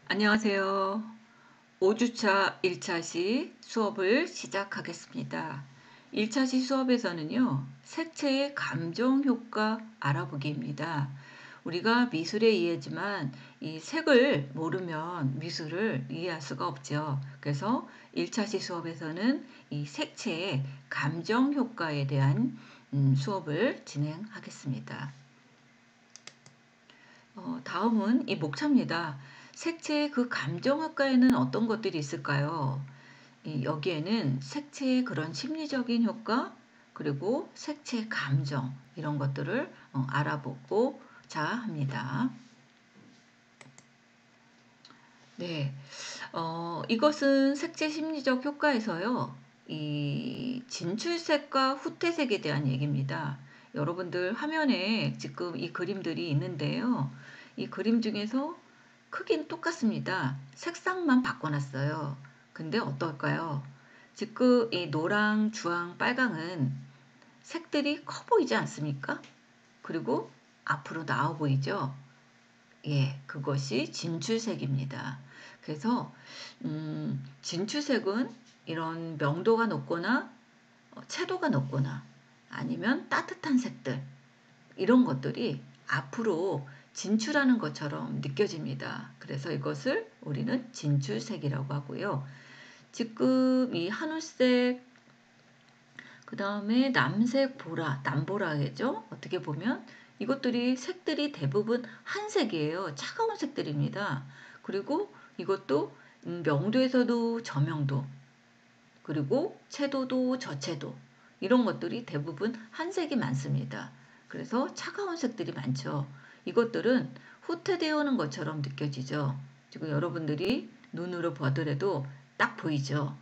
안녕하세요. 5주차 1차시 수업을 시작하겠습니다. 1차시 수업에서는요, 색채의 감정 효과 알아보기입니다. 우리가 미술에 이해지만 이 색을 모르면 미술을 이해할 수가 없죠. 그래서 1차시 수업에서는 이 색채의 감정 효과에 대한 수업을 진행하겠습니다. 다음은 이 목차입니다. 색채의 그 감정 효과에는 어떤 것들이 있을까요? 여기에는 색채의 그런 심리적인 효과, 그리고 색채의 감정, 이런 것들을 알아보고자 합니다. 네, 이것은 색채 심리적 효과에서요, 이 진출색과 후퇴색에 대한 얘기입니다. 여러분들 화면에 지금 이 그림들이 있는데요. 이 그림 중에서 크긴 똑같습니다. 색상만 바꿔놨어요. 근데 어떨까요? 지금 이 노랑, 주황, 빨강은 색들이 커 보이지 않습니까? 그리고 앞으로 나와 보이죠? 예, 그것이 진출색입니다. 그래서 진출색은 이런 명도가 높거나 채도가 높거나 아니면 따뜻한 색들, 이런 것들이 앞으로 진출하는 것처럼 느껴집니다. 그래서 이것을 우리는 진출색이라고 하고요. 지금 이 하늘색, 그 다음에 남색, 보라, 남보라겠죠? 어떻게 보면 이것들이 색들이 대부분 한색이에요. 차가운 색들입니다. 그리고 이것도 명도에서도 저명도, 그리고 채도도 저채도, 이런 것들이 대부분 한색이 많습니다. 그래서 차가운 색들이 많죠. 이것들은 후퇴되어 오는 것처럼 느껴지죠. 지금 여러분들이 눈으로 보더라도 딱 보이죠.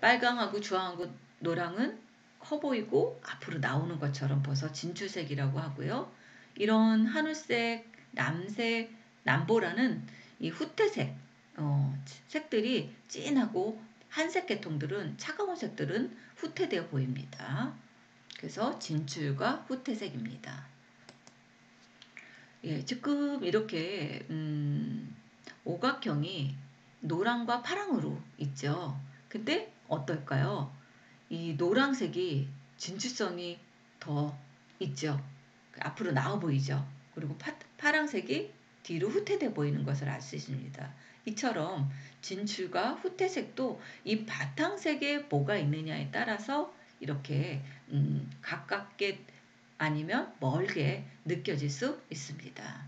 빨강하고 주황하고 노랑은 커 보이고 앞으로 나오는 것처럼 벌써 진출색이라고 하고요. 이런 하늘색, 남색, 남보라는 이 후퇴색, 색들이 진하고 한색 계통들은, 차가운 색들은 후퇴되어 보입니다. 그래서 진출과 후퇴색입니다. 예, 지금 이렇게 오각형이 노랑과 파랑으로 있죠. 근데 어떨까요? 이 노란색이 진주성이 더 있죠. 앞으로 나와 보이죠. 그리고 파란색이 뒤로 후퇴돼 보이는 것을 알 수 있습니다. 이처럼 진출과 후퇴색도 이 바탕색에 뭐가 있느냐에 따라서 이렇게 가깝게 아니면 멀게 느껴질 수 있습니다.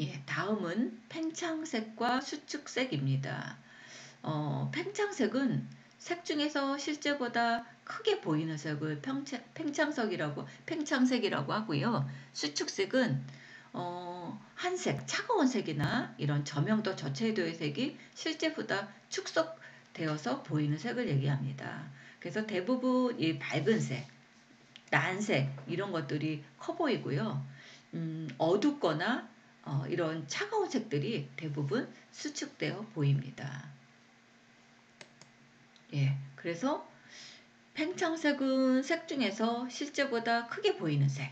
예, 다음은 팽창색과 수축색입니다. 팽창색은 색 중에서 실제보다 크게 보이는 색을 팽창색이라고 하고요. 수축색은 한색, 차가운 색이나 이런 저명도 저채도의 색이 실제보다 축소되어서 보이는 색을 얘기합니다. 그래서 대부분 이 밝은 색, 난색 이런 것들이 커 보이고요. 어둡거나 이런 차가운 색들이 대부분 수축되어 보입니다. 예, 그래서 팽창색은 색 중에서 실제보다 크게 보이는 색,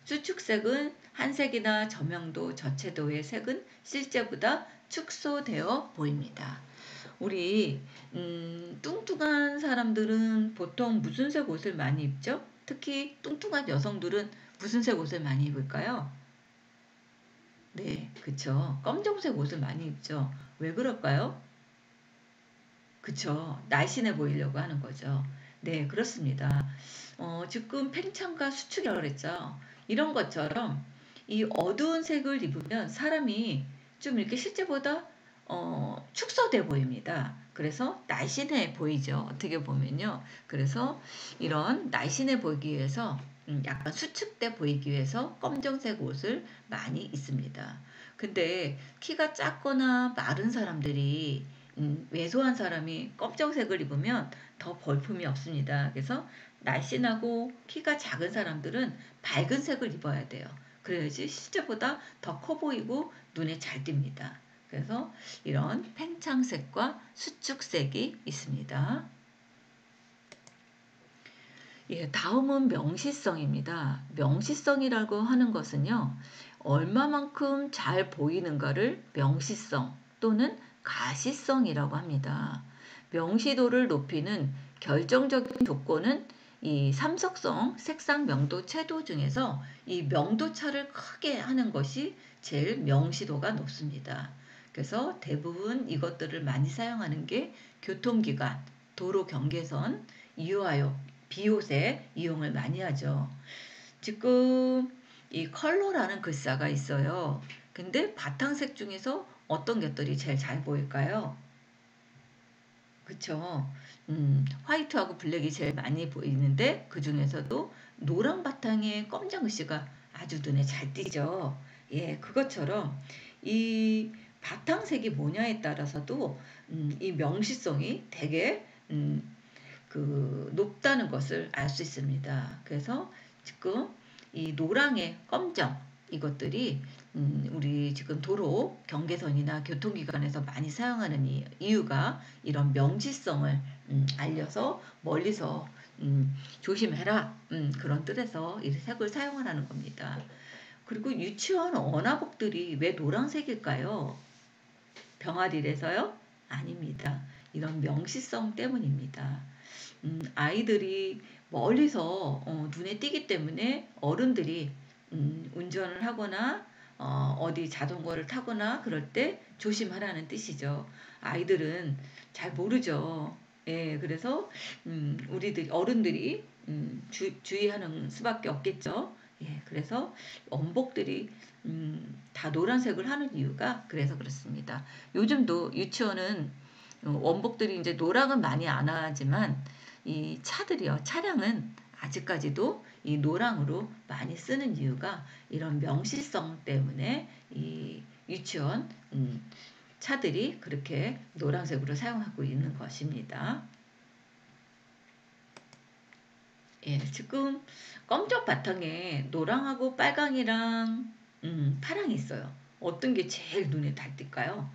수축색은 한색이나 저명도, 저채도의 색은 실제보다 축소되어 보입니다. 우리 뚱뚱한 사람들은 보통 무슨 색 옷을 많이 입죠? 특히 뚱뚱한 여성들은 무슨 색 옷을 많이 입을까요? 네, 그쵸. 검정색 옷을 많이 입죠. 왜 그럴까요? 그쵸. 날씬해 보이려고 하는 거죠. 네, 그렇습니다. 지금 팽창과 수축이라고 그랬죠. 이런 것처럼 이 어두운 색을 입으면 사람이 좀 이렇게 실제보다 축소돼 보입니다. 그래서 날씬해 보이죠. 어떻게 보면요. 그래서 이런 날씬해 보이기 위해서 약간 수축돼 보이기 위해서 검정색 옷을 많이 입습니다. 근데 키가 작거나 마른 사람들이 왜소한 사람이 검정색을 입으면 더 볼품이 없습니다. 그래서 날씬하고 키가 작은 사람들은 밝은 색을 입어야 돼요. 그래야지 실제보다 더 커 보이고 눈에 잘 띕니다. 그래서 이런 팽창색과 수축색이 있습니다. 예, 다음은 명시성입니다. 명시성이라고 하는 것은요, 얼마만큼 잘 보이는가를 명시성 또는 가시성이라고 합니다. 명시도를 높이는 결정적인 조건은 이 삼석성, 색상, 명도, 채도 중에서 이 명도차를 크게 하는 것이 제일 명시도가 높습니다. 그래서 대부분 이것들을 많이 사용하는 게 교통기관, 도로 경계선, 이화요, 비옷에 이용을 많이 하죠. 지금 이 컬러라는 글자가 있어요. 근데 바탕색 중에서 어떤 것들이 제일 잘 보일까요? 그쵸? 화이트하고 블랙이 제일 많이 보이는데 그 중에서도 노란 바탕에 검정 글씨가 아주 눈에 잘 띄죠. 예, 그것처럼 이 바탕색이 뭐냐에 따라서도 이 명시성이 되게 높다는 것을 알 수 있습니다. 그래서 지금 이 노랑의 검정 이것들이 우리 지금 도로 경계선이나 교통기관에서 많이 사용하는 이유가 이런 명시성을 알려서 멀리서 조심해라 그런 뜻에서 이 색을 사용하라는 겁니다. 그리고 유치원 원화복들이 왜 노란색일까요? 병아리라서요? 아닙니다. 이런 명시성 때문입니다. 아이들이 멀리서 눈에 띄기 때문에 어른들이 운전을 하거나 어디 자전거를 타거나 그럴 때 조심하라는 뜻이죠. 아이들은 잘 모르죠. 예, 그래서 우리들 어른들이 주의하는 수밖에 없겠죠. 예, 그래서 원복들이 다 노란색을 하는 이유가 그래서 그렇습니다. 요즘도 유치원은 원복들이 이제 노랑은 많이 안 하지만 이 차들이요. 차량은 아직까지도 이 노랑으로 많이 쓰는 이유가 이런 명시성 때문에 이 유치원 차들이 그렇게 노란색으로 사용하고 있는 것입니다. 예, 지금 검정 바탕에 노랑하고 빨강이랑 파랑이 있어요. 어떤 게 제일 눈에 잘 띌까요?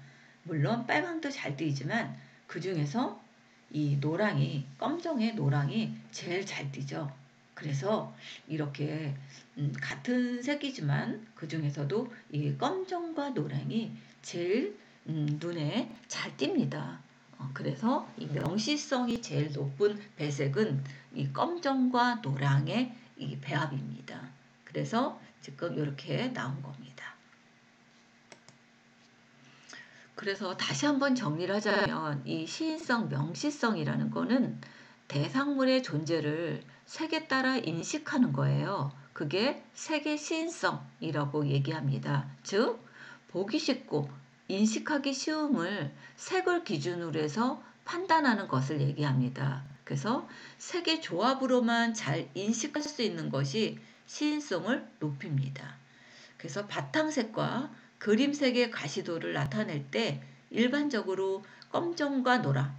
물론 빨강도 잘 띄지만 그 중에서 이 노랑이 검정의 노랑이 제일 잘 띄죠. 그래서 이렇게 같은 색이지만 그 중에서도 이 검정과 노랑이 제일 눈에 잘 띕니다. 그래서 이 명시성이 제일 높은 배색은 이 검정과 노랑의 이 배합입니다. 그래서 지금 이렇게 나온 겁니다. 그래서 다시 한번 정리를 하자면 이 시인성, 명시성이라는 거는 대상물의 존재를 색에 따라 인식하는 거예요. 그게 색의 시인성이라고 얘기합니다. 즉, 보기 쉽고 인식하기 쉬움을 색을 기준으로 해서 판단하는 것을 얘기합니다. 그래서 색의 조합으로만 잘 인식할 수 있는 것이 시인성을 높입니다. 그래서 바탕색과 그림색의 가시도를 나타낼 때 일반적으로 검정과 노랑,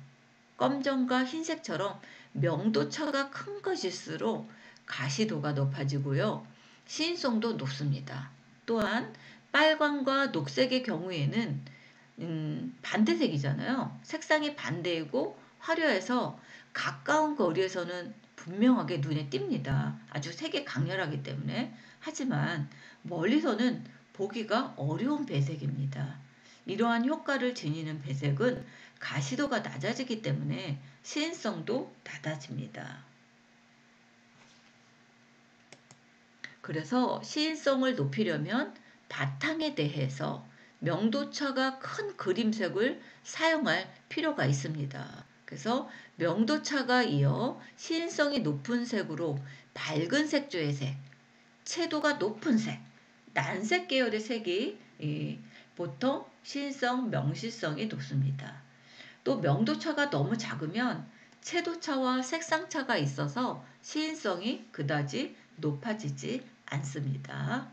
검정과 흰색처럼 명도차가 큰 것일수록 가시도가 높아지고요. 시인성도 높습니다. 또한 빨강과 녹색의 경우에는 반대색이잖아요. 색상이 반대이고 화려해서 가까운 거리에서는 분명하게 눈에 띕니다. 아주 색이 강렬하기 때문에. 하지만 멀리서는 보기가 어려운 배색입니다. 이러한 효과를 지니는 배색은 가시도가 낮아지기 때문에 시인성도 낮아집니다. 그래서 시인성을 높이려면 바탕에 대해서 명도차가 큰 그림색을 사용할 필요가 있습니다. 그래서 명도차가 이어 시인성이 높은 색으로 밝은 색조의 색, 채도가 높은 색, 난색 계열의 색이 보통 시인성, 명시성이 높습니다. 또 명도차가 너무 작으면 채도차와 색상차가 있어서 시인성이 그다지 높아지지 않습니다.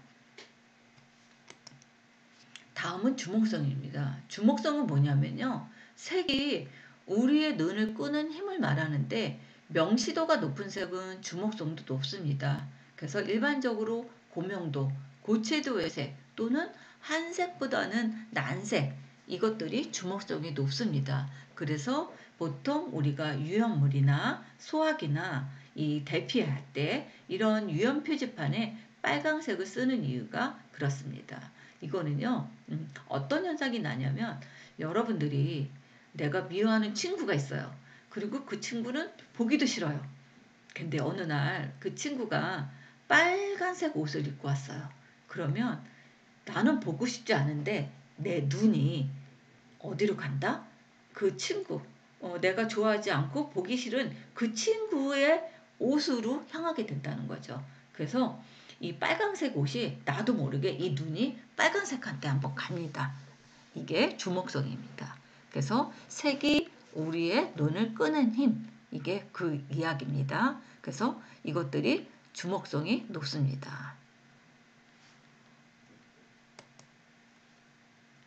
다음은 주목성입니다. 주목성은 뭐냐면요. 색이 우리의 눈을 끄는 힘을 말하는데 명시도가 높은 색은 주목성도 높습니다. 그래서 일반적으로 고명도, 고채도의 색 또는 한색보다는 난색 이것들이 주목성이 높습니다. 그래서 보통 우리가 유형물이나 소화기나 이 대피할 때 이런 유형 표지판에 빨강색을 쓰는 이유가 그렇습니다. 이거는요, 어떤 현상이 나냐면 여러분들이 내가 미워하는 친구가 있어요. 그리고 그 친구는 보기도 싫어요. 근데 어느 날 그 친구가 빨간색 옷을 입고 왔어요. 그러면 나는 보고 싶지 않은데 내 눈이 어디로 간다? 그 친구, 내가 좋아하지 않고 보기 싫은 그 친구의 옷으로 향하게 된다는 거죠. 그래서 이 빨간색 옷이 나도 모르게 이 눈이 빨간색한테 한번 갑니다. 이게 주목성입니다. 그래서 색이 우리의 눈을 끄는 힘, 이게 그 이야기입니다. 그래서 이것들이 주목성이 높습니다.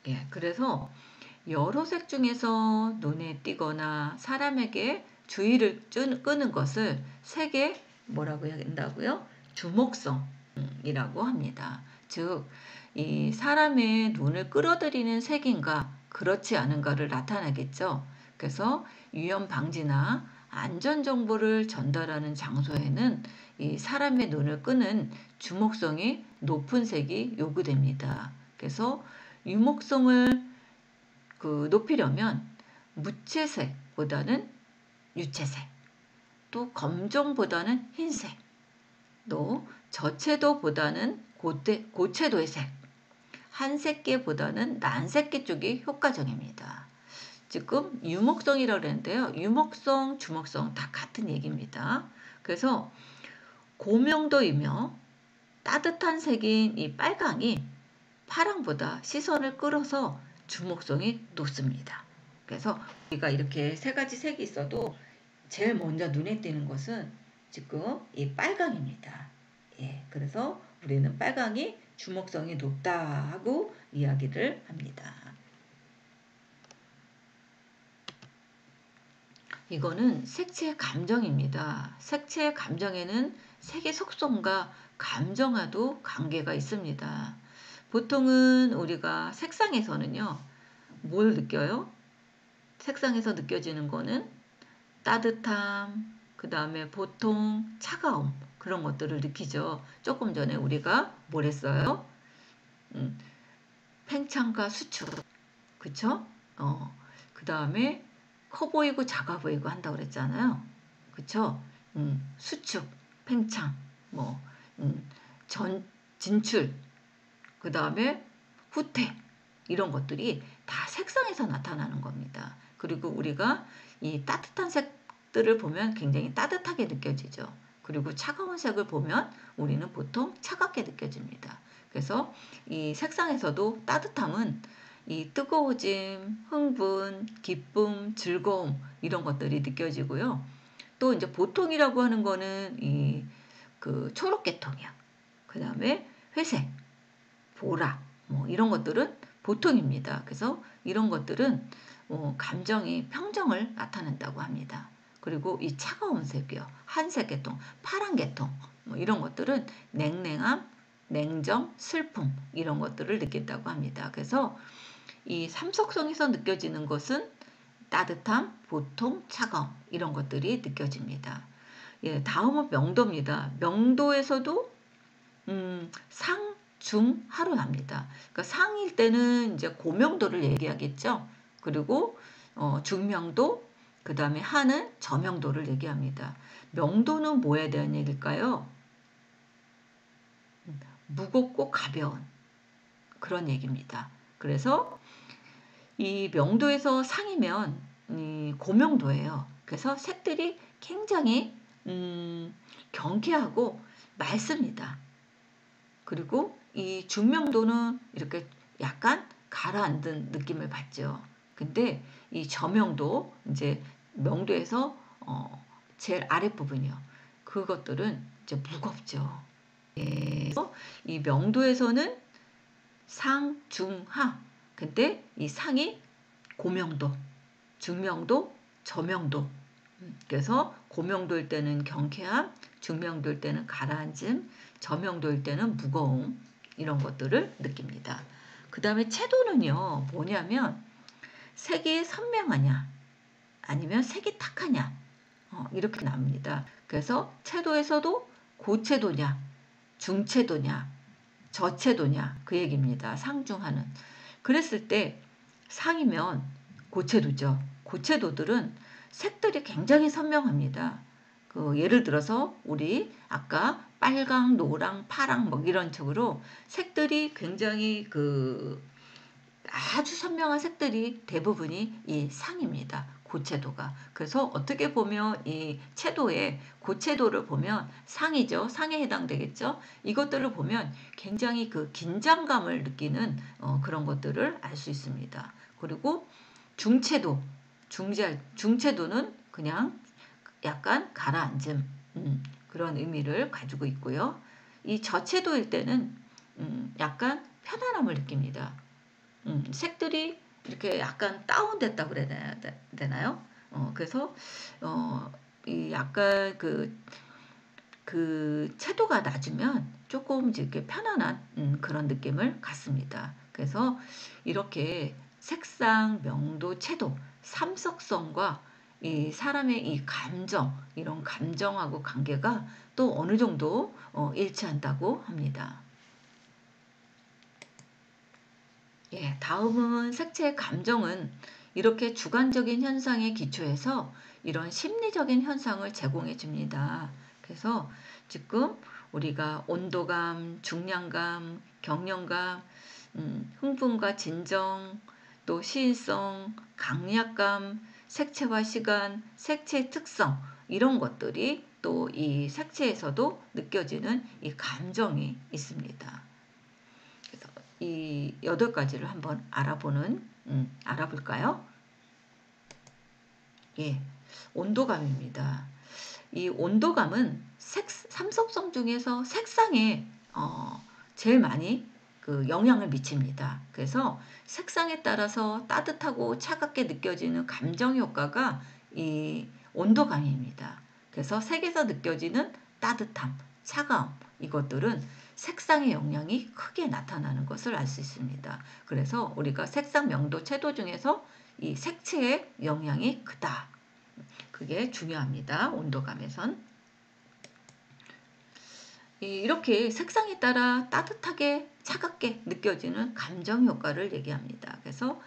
예, 그래서 여러 색 중에서 눈에 띄거나 사람에게 주의를 끄는 것을 색의 뭐라고 해야 된다고요? 주목성이라고 합니다. 즉, 이 사람의 눈을 끌어들이는 색인가 그렇지 않은가를 나타내겠죠. 그래서 위험 방지나 안전 정보를 전달하는 장소에는 이 사람의 눈을 끄는 주목성이 높은 색이 요구됩니다. 그래서 유목성을 높이려면 무채색보다는 유채색, 또 검정보다는 흰색, 또 저채도보다는 고채도의 색, 한색계보다는 난색계 쪽이 효과적입니다. 지금 유목성이라고 그랬는데요. 유목성, 주목성 다 같은 얘기입니다. 그래서 고명도이며 따뜻한 색인 이 빨강이 파랑보다 시선을 끌어서 주목성이 높습니다. 그래서 우리가 이렇게 세 가지 색이 있어도 제일 먼저 눈에 띄는 것은 지금 이 빨강입니다. 예, 그래서 우리는 빨강이 주목성이 높다 하고 이야기를 합니다. 이거는 색채의 감정입니다. 색채의 감정에는 색의 속성과 감정과도 관계가 있습니다. 보통은 우리가 색상에서는요, 뭘 느껴요? 색상에서 느껴지는 거는 따뜻함, 그 다음에 보통 차가움, 그런 것들을 느끼죠. 조금 전에 우리가 뭘 했어요? 팽창과 수축, 그쵸? 그 다음에 커 보이고 작아 보이고 한다고 그랬잖아요. 그쵸? 수축, 팽창, 뭐, 진출, 그 다음에 후퇴, 이런 것들이 다 색상에서 나타나는 겁니다. 그리고 우리가 이 따뜻한 색들을 보면 굉장히 따뜻하게 느껴지죠. 그리고 차가운 색을 보면 우리는 보통 차갑게 느껴집니다. 그래서 이 색상에서도 따뜻함은 이 뜨거워짐, 흥분, 기쁨, 즐거움 이런 것들이 느껴지고요. 또 이제 보통이라고 하는 거는 이 초록계통이야. 그 다음에 회색, 보라, 뭐 이런 것들은 보통입니다. 그래서 이런 것들은 감정이 평정을 나타낸다고 합니다. 그리고 이 차가운 색이요, 한색계통, 파란계통, 뭐 이런 것들은 냉랭함, 냉정, 슬픔 이런 것들을 느낀다고 합니다. 그래서 이 삼속성에서 느껴지는 것은 따뜻함, 보통, 차가움 이런 것들이 느껴집니다. 예, 다음은 명도입니다. 명도에서도 상, 중, 하로 납니다. 그러니까 상일 때는 이제 고명도를 얘기하겠죠. 그리고 중명도, 그 다음에 하는 저명도를 얘기합니다. 명도는 뭐에 대한 얘기일까요? 무겁고 가벼운 그런 얘기입니다. 그래서 이 명도에서 상이면 고명도예요. 그래서 색들이 굉장히 경쾌하고 맑습니다. 그리고 이 중명도는 이렇게 약간 가라앉은 느낌을 받죠. 근데 이 저명도, 이제 명도에서 제일 아랫부분이요. 그것들은 이제 무겁죠. 그래서 이 명도에서는 상, 중, 하. 근데 이 상이 고명도, 중명도, 저명도. 그래서 고명도일 때는 경쾌함, 중명도일 때는 가라앉음, 저명도일 때는 무거움 이런 것들을 느낍니다. 그 다음에 채도는요 뭐냐면 색이 선명하냐 아니면 색이 탁하냐 이렇게 납니다. 그래서 채도에서도 고채도냐 중채도냐 저채도냐 그 얘기입니다. 상중하는. 그랬을 때 상이면 고채도죠. 고채도들은 색들이 굉장히 선명합니다. 예를 들어서 우리 아까 빨강, 노랑, 파랑 뭐 이런 식으로 색들이 굉장히 아주 선명한 색들이 대부분이 이 상입니다. 고채도가. 그래서 어떻게 보면 이 채도에 고채도를 보면 상이죠. 상에 해당되겠죠. 이것들을 보면 굉장히 긴장감을 느끼는 그런 것들을 알 수 있습니다. 그리고 중채도, 중채도는 그냥 약간 가라앉음 그런 의미를 가지고 있고요. 이 저채도일 때는 약간 편안함을 느낍니다. 색들이 이렇게 약간 다운됐다고 그래야 되나요? 그래서 이 약간 채도가 낮으면 조금 이렇게 편안한 그런 느낌을 갖습니다. 그래서 이렇게 색상, 명도, 채도, 삼석성과 이 사람의 이 감정, 이런 감정하고 관계가 또 어느 정도 일치한다고 합니다. 예, 다음은 색채의 감정은 이렇게 주관적인 현상에 기초해서 이런 심리적인 현상을 제공해 줍니다. 그래서 지금 우리가 온도감, 중량감, 경련감, 흥분과 진정, 또 시인성, 강약감, 색채와 시간, 색채의 특성 이런 것들이 또 이 색채에서도 느껴지는 이 감정이 있습니다. 이 8가지를 한번 알아볼까요? 예, 온도감입니다. 이 온도감은 삼속성 중에서 색상에 제일 많이 영향을 미칩니다. 그래서 색상에 따라서 따뜻하고 차갑게 느껴지는 감정 효과가 이 온도감입니다. 그래서 색에서 느껴지는 따뜻함, 차가움 이것들은 색상의 영향이 크게 나타나는 것을 알 수 있습니다. 그래서 우리가 색상, 명도, 채도 중에서 이 색채의 영향이 크다. 그게 중요합니다. 온도감에선. 이렇게 색상에 따라 따뜻하게 차갑게 느껴지는 감정 효과를 얘기합니다. 그래서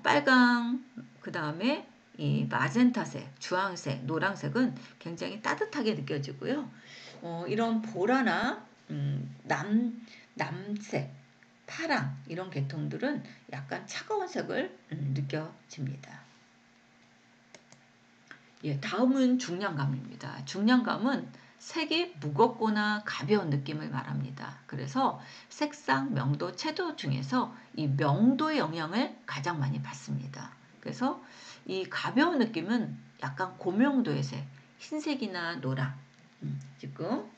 빨강, 그 다음에 이 마젠타색, 주황색, 노란색은 굉장히 따뜻하게 느껴지고요. 이런 보라나 남색, 파랑 이런 계통들은 약간 차가운 색을 느껴집니다. 예, 다음은 중량감입니다. 중량감은 색이 무겁거나 가벼운 느낌을 말합니다. 그래서 색상, 명도, 채도 중에서 이 명도의 영향을 가장 많이 받습니다. 그래서 이 가벼운 느낌은 약간 고명도의 색, 흰색이나 노랑. 지금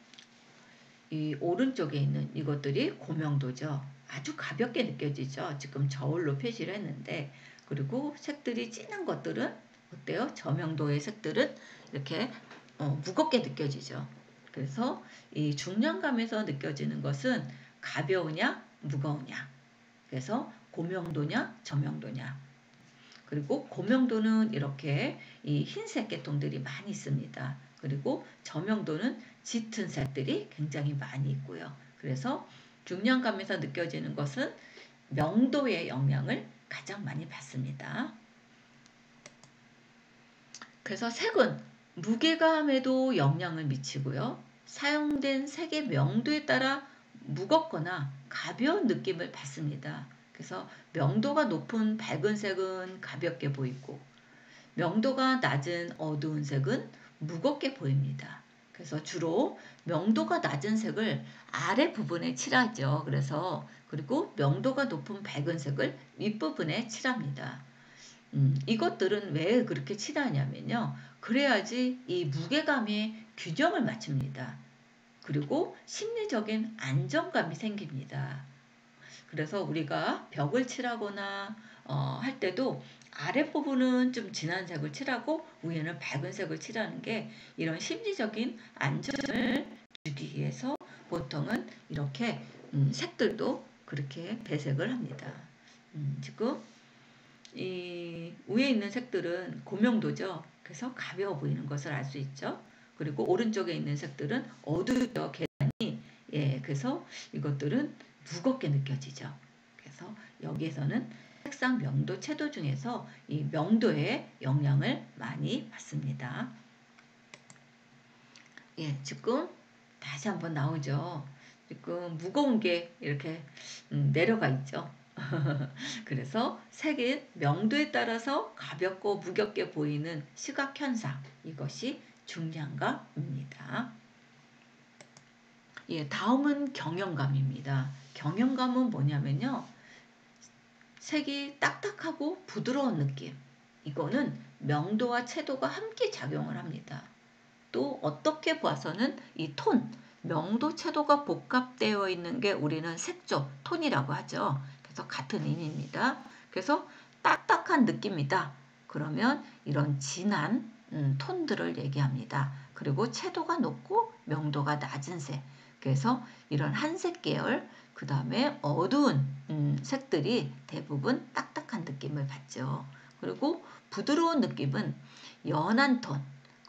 이 오른쪽에 있는 이것들이 고명도죠. 아주 가볍게 느껴지죠. 지금 저울로 표시를 했는데 그리고 색들이 진한 것들은 어때요? 저명도의 색들은 이렇게 무겁게 느껴지죠. 그래서 이 중량감에서 느껴지는 것은 가벼우냐 무거우냐 그래서 고명도냐 저명도냐 그리고 고명도는 이렇게 이 흰색 계통들이 많이 있습니다. 그리고 저명도는 짙은 색들이 굉장히 많이 있고요. 그래서 중량감에서 느껴지는 것은 명도의 영향을 가장 많이 받습니다. 그래서 색은 무게감에도 영향을 미치고요. 사용된 색의 명도에 따라 무겁거나 가벼운 느낌을 받습니다. 그래서 명도가 높은 밝은 색은 가볍게 보이고 명도가 낮은 어두운 색은 무겁게 보입니다. 그래서 주로 명도가 낮은 색을 아래 부분에 칠하죠. 그리고 명도가 높은 밝은 색을 윗부분에 칠합니다. 이것들은 왜 그렇게 칠하냐면요. 그래야지 이 무게감의 균형을 맞춥니다. 그리고 심리적인 안정감이 생깁니다. 그래서 우리가 벽을 칠하거나 할 때도 아랫부분은 좀 진한 색을 칠하고 위에는 밝은 색을 칠하는 게 이런 심리적인 안정을 주기 위해서 보통은 이렇게 색들도 그렇게 배색을 합니다. 지금 이 위에 있는 색들은 고명도죠. 그래서 가벼워 보이는 것을 알 수 있죠. 그리고 오른쪽에 있는 색들은 어두죠. 계단이 예, 그래서 이것들은 무겁게 느껴지죠. 그래서 여기에서는 색상, 명도, 채도 중에서 이 명도의 영향을 많이 받습니다. 예, 지금 다시 한번 나오죠. 지금 무거운 게 이렇게 내려가 있죠. 그래서 색의 명도에 따라서 가볍고 무겁게 보이는 시각 현상, 이것이 중량감입니다. 예, 다음은 경영감입니다. 경영감은 뭐냐면요. 색이 딱딱하고 부드러운 느낌. 이거는 명도와 채도가 함께 작용을 합니다. 또 어떻게 봐서는 이 톤, 명도, 채도가 복합되어 있는 게 우리는 색조, 톤이라고 하죠. 그래서 같은 의미입니다. 그래서 딱딱한 느낌이다. 그러면 이런 진한 톤들을 얘기합니다. 그리고 채도가 높고 명도가 낮은 색. 그래서 이런 한색 계열, 그 다음에 어두운 색들이 대부분 딱딱한 느낌을 받죠. 그리고 부드러운 느낌은 연한 톤,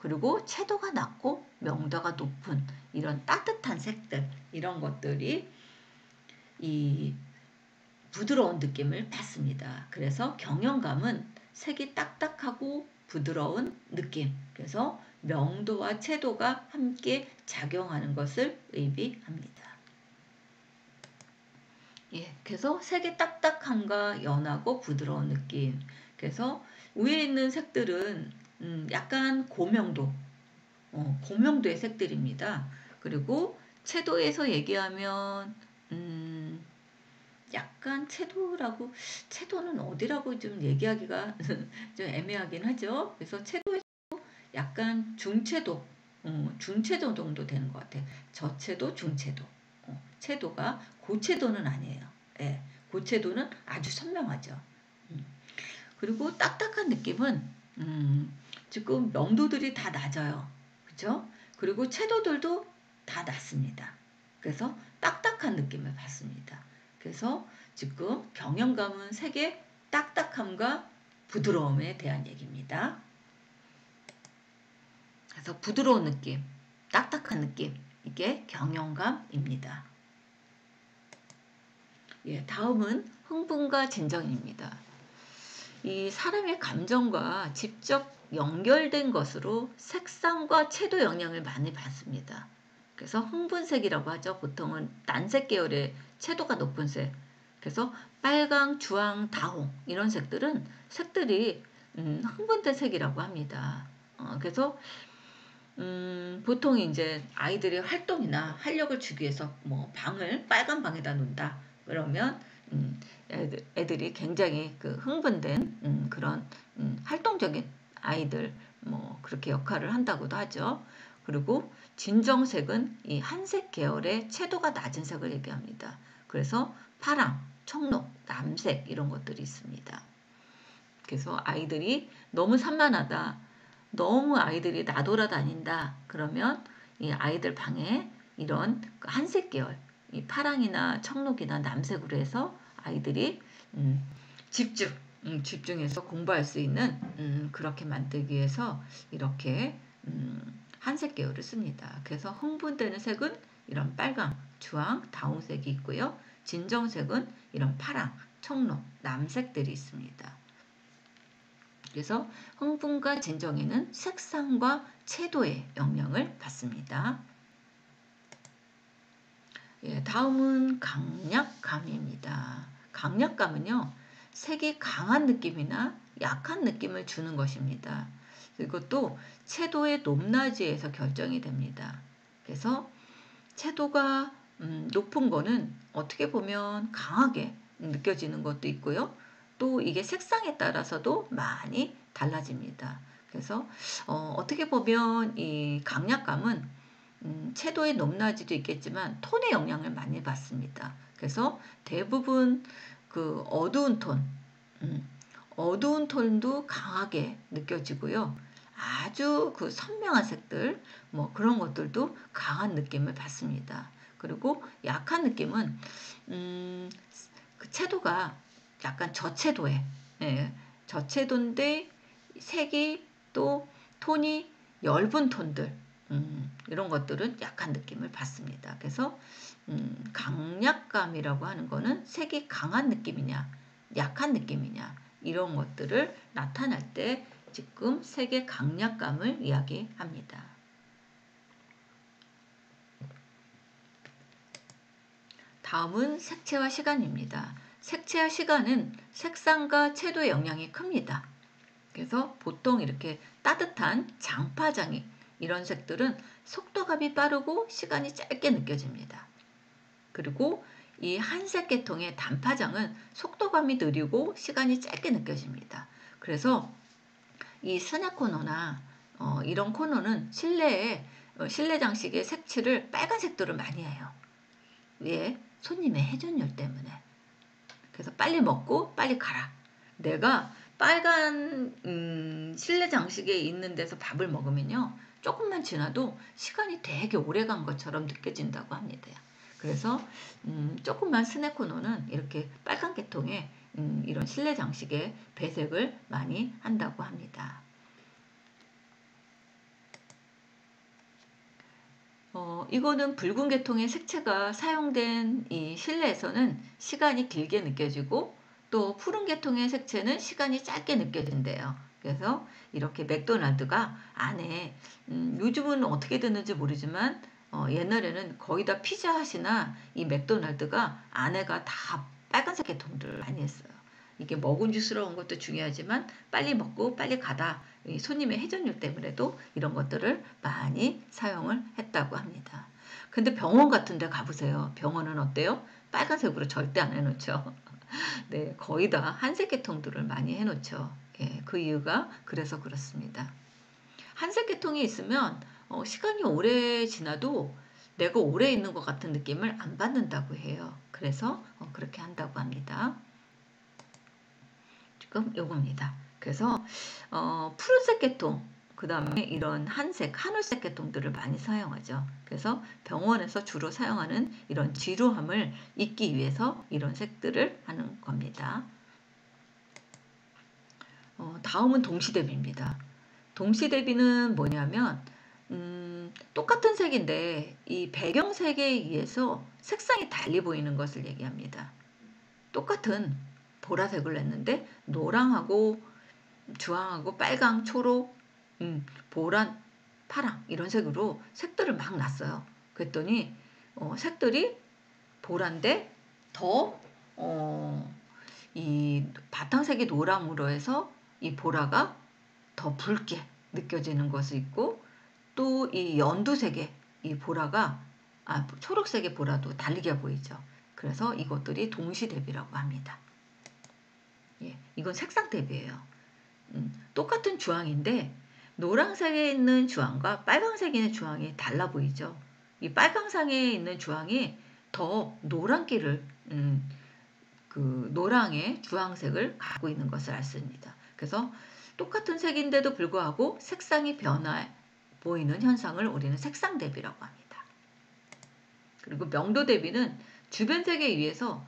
그리고 채도가 낮고 명도가 높은 이런 따뜻한 색들, 이런 것들이 이 부드러운 느낌을 받습니다. 그래서 경영감은 색이 딱딱하고 부드러운 느낌, 그래서 명도와 채도가 함께 작용하는 것을 의미합니다. 예, 그래서 색이 딱딱함과 연하고 부드러운 느낌. 그래서 위에 있는 색들은 약간 고명도, 고명도의 색들입니다. 그리고 채도에서 얘기하면 약간 채도는 어디라고 좀 얘기하기가 좀 애매하긴 하죠. 그래서 채도에서 약간 중채도, 중채도 정도 되는 것 같아요. 저채도, 중채도. 채도가 고채도는 아니에요. 예, 고채도는 아주 선명하죠. 음. 그리고 딱딱한 느낌은 지금 명도들이 다 낮아요. 그죠? 그리고 채도들도 다 낮습니다. 그래서 딱딱한 느낌을 받습니다. 그래서 지금 경영감은 색의 딱딱함과 부드러움에 대한 얘기입니다. 그래서 부드러운 느낌, 딱딱한 느낌, 이게 경영감입니다. 예, 다음은 흥분과 진정입니다. 이 사람의 감정과 직접 연결된 것으로 색상과 채도 영향을 많이 받습니다. 그래서 흥분색이라고 하죠. 보통은 난색 계열의 채도가 높은 색. 그래서 빨강, 주황, 다홍 이런 색들은 색들이 흥분된 색이라고 합니다. 그래서 보통 이제 아이들의 활동이나 활력을 주기 위해서 뭐 방을 빨간 방에다 놓는다. 그러면 애들이 굉장히 그 흥분된 그런 활동적인 아이들 뭐 그렇게 역할을 한다고도 하죠. 그리고 진정색은 이 한색 계열의 채도가 낮은 색을 얘기합니다. 그래서 파랑, 청록, 남색 이런 것들이 있습니다. 그래서 아이들이 너무 산만하다, 너무 아이들이 나돌아다닌다 그러면 이 아이들 방에 이런 한색 계열, 이 파랑이나 청록이나 남색으로 해서 아이들이 집중, 집중해서 공부할 수 있는 그렇게 만들기 위해서 이렇게 한색 계열을 씁니다. 그래서 흥분되는 색은 이런 빨강, 주황, 다홍색이 있고요. 진정색은 이런 파랑, 청록, 남색들이 있습니다. 그래서 흥분과 진정에는 색상과 채도의 영향을 받습니다. 예, 다음은 강약감입니다. 강약감은요, 색이 강한 느낌이나 약한 느낌을 주는 것입니다. 이것도 채도의 높낮이에서 결정이 됩니다. 그래서 채도가 높은 거는 어떻게 보면 강하게 느껴지는 것도 있고요. 또 이게 색상에 따라서도 많이 달라집니다. 그래서 어떻게 보면 이 강약감은 채도의 높낮이도 있겠지만 톤의 영향을 많이 받습니다. 그래서 대부분 그 어두운 톤도 강하게 느껴지고요. 아주 그 선명한 색들, 뭐 그런 것들도 강한 느낌을 받습니다. 그리고 약한 느낌은 그 채도가 약간 저채도에, 예, 저채도인데 색이 또 톤이 엷은 톤들, 이런 것들은 약한 느낌을 받습니다. 그래서 강약감이라고 하는 거는 색이 강한 느낌이냐, 약한 느낌이냐 이런 것들을 나타낼 때 지금 색의 강약감을 이야기합니다. 다음은 색채와 시간입니다. 색채와 시간은 색상과 채도의 영향이 큽니다. 그래서 보통 이렇게 따뜻한 장파장이 이런 색들은 속도감이 빠르고 시간이 짧게 느껴집니다. 그리고 이 한색 계통의 단파장은 속도감이 느리고 시간이 짧게 느껴집니다. 그래서 이 스낵 코너나 이런 코너는 실내 장식의 색칠을 빨간색들을 많이 해요. 왜? 손님의 회전율 때문에. 그래서 빨리 먹고 빨리 가라. 내가 빨간 실내 장식에 있는 데서 밥을 먹으면요. 조금만 지나도 시간이 되게 오래 간 것처럼 느껴진다고 합니다. 그래서 조금만 스낵 코너는 이렇게 빨간 계통의 이런 실내 장식에 배색을 많이 한다고 합니다. 이거는 붉은 계통의 색채가 사용된 이 실내에서는 시간이 길게 느껴지고 또 푸른 계통의 색채는 시간이 짧게 느껴진대요. 그래서 이렇게 맥도날드가 안에 요즘은 어떻게 됐는지 모르지만 옛날에는 거의 다 피자헛이나 이 맥도날드가 안에가 다 빨간색 계통들을 많이 했어요. 이게 먹음직스러운 것도 중요하지만 빨리 먹고 빨리 가다 손님의 회전율 때문에도 이런 것들을 많이 사용을 했다고 합니다. 근데 병원 같은 데 가보세요. 병원은 어때요? 빨간색으로 절대 안 해놓죠. 네, 거의 다 한색 계통들을 많이 해놓죠. 예, 그 이유가 그래서 그렇습니다. 한색 계통이 있으면 시간이 오래 지나도 내가 오래 있는 것 같은 느낌을 안 받는다고 해요. 그래서 그렇게 한다고 합니다. 지금 요겁니다. 그래서 푸른색 계통, 그 다음에 이런 한울색 계통들을 많이 사용하죠. 그래서 병원에서 주로 사용하는 이런 지루함을 잊기 위해서 이런 색들을 하는 겁니다. 다음은 동시대비입니다. 동시대비는 뭐냐면 똑같은 색인데 이 배경색에 의해서 색상이 달리 보이는 것을 얘기합니다. 똑같은 보라색을 냈는데 노랑하고 주황하고 빨강, 초록, 보라, 파랑 이런 색으로 색들을 막 놨어요. 그랬더니 색들이 보라인데 더 이 바탕색이 노랑으로 해서 이 보라가 더 붉게 느껴지는 것이 있고 또 이 연두색의 이 보라가 초록색의 보라도 다르게 보이죠. 그래서 이것들이 동시대비라고 합니다. 예, 이건 색상 대비예요. 똑같은 주황인데 노란색에 있는 주황과 빨간색에 있는 주황이 달라 보이죠. 이 빨강색에 있는 주황이 더 노란기를 그 노랑의 주황색을 갖고 있는 것을 알 수 있습니다. 그래서 똑같은 색인데도 불구하고 색상이 변화 보이는 현상을 우리는 색상 대비라고 합니다. 그리고 명도 대비는 주변 색에 의해서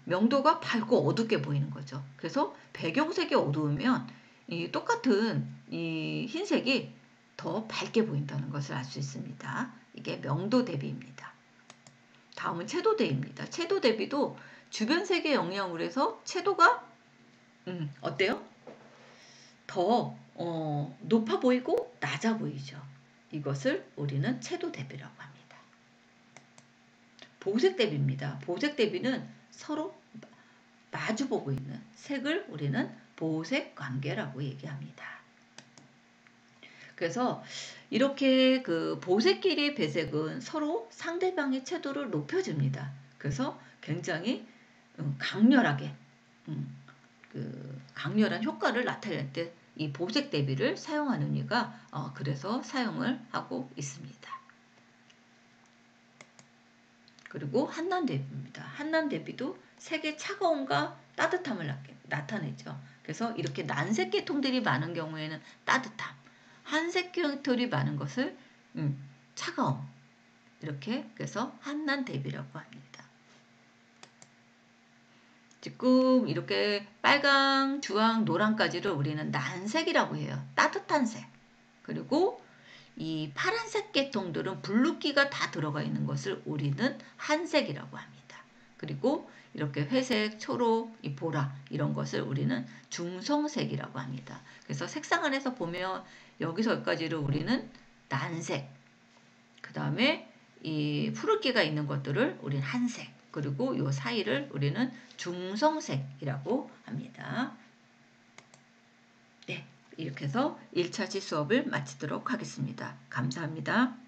명도가 밝고 어둡게 보이는 거죠. 그래서 배경색이 어두우면 이 똑같은 이 흰색이 더 밝게 보인다는 것을 알 수 있습니다. 이게 명도 대비입니다. 다음은 채도 대비입니다. 채도 대비도 주변 색의 영향으로 해서 채도가 어때요? 더 높아 보이고 낮아 보이죠. 이것을 우리는 채도 대비라고 합니다. 보색 대비입니다. 보색 대비는 서로 마주보고 있는 색을 우리는 보색 관계라고 얘기합니다. 그래서 이렇게 그 보색끼리의 배색은 서로 상대방의 채도를 높여줍니다. 그래서 굉장히 강렬하게 그 강렬한 효과를 나타낼 때 이 보색 대비를 사용하는 이유가 그래서 사용을 하고 있습니다. 그리고 한난 대비입니다. 한난 대비도 색의 차가움과 따뜻함을 나타내죠. 그래서 이렇게 난색 계통들이 많은 경우에는 따뜻함, 한색 계통들이 많은 것을 차가움 이렇게 그래서 한난 대비라고 합니다. 지금 이렇게 빨강, 주황, 노랑까지를 우리는 난색이라고 해요. 따뜻한 색. 그리고 이 파란색 계통들은 붉기가 다 들어가 있는 것을 우리는 한색이라고 합니다. 그리고 이렇게 회색, 초록, 이 보라 이런 것을 우리는 중성색이라고 합니다. 그래서 색상 안에서 보면 여기서 여기까지를 우리는 난색, 그 다음에 이 푸르기가 있는 것들을 우리는 한색, 그리고 요 사이를 우리는 중성색이라고 합니다. 네, 이렇게 해서 1차시 수업을 마치도록 하겠습니다. 감사합니다.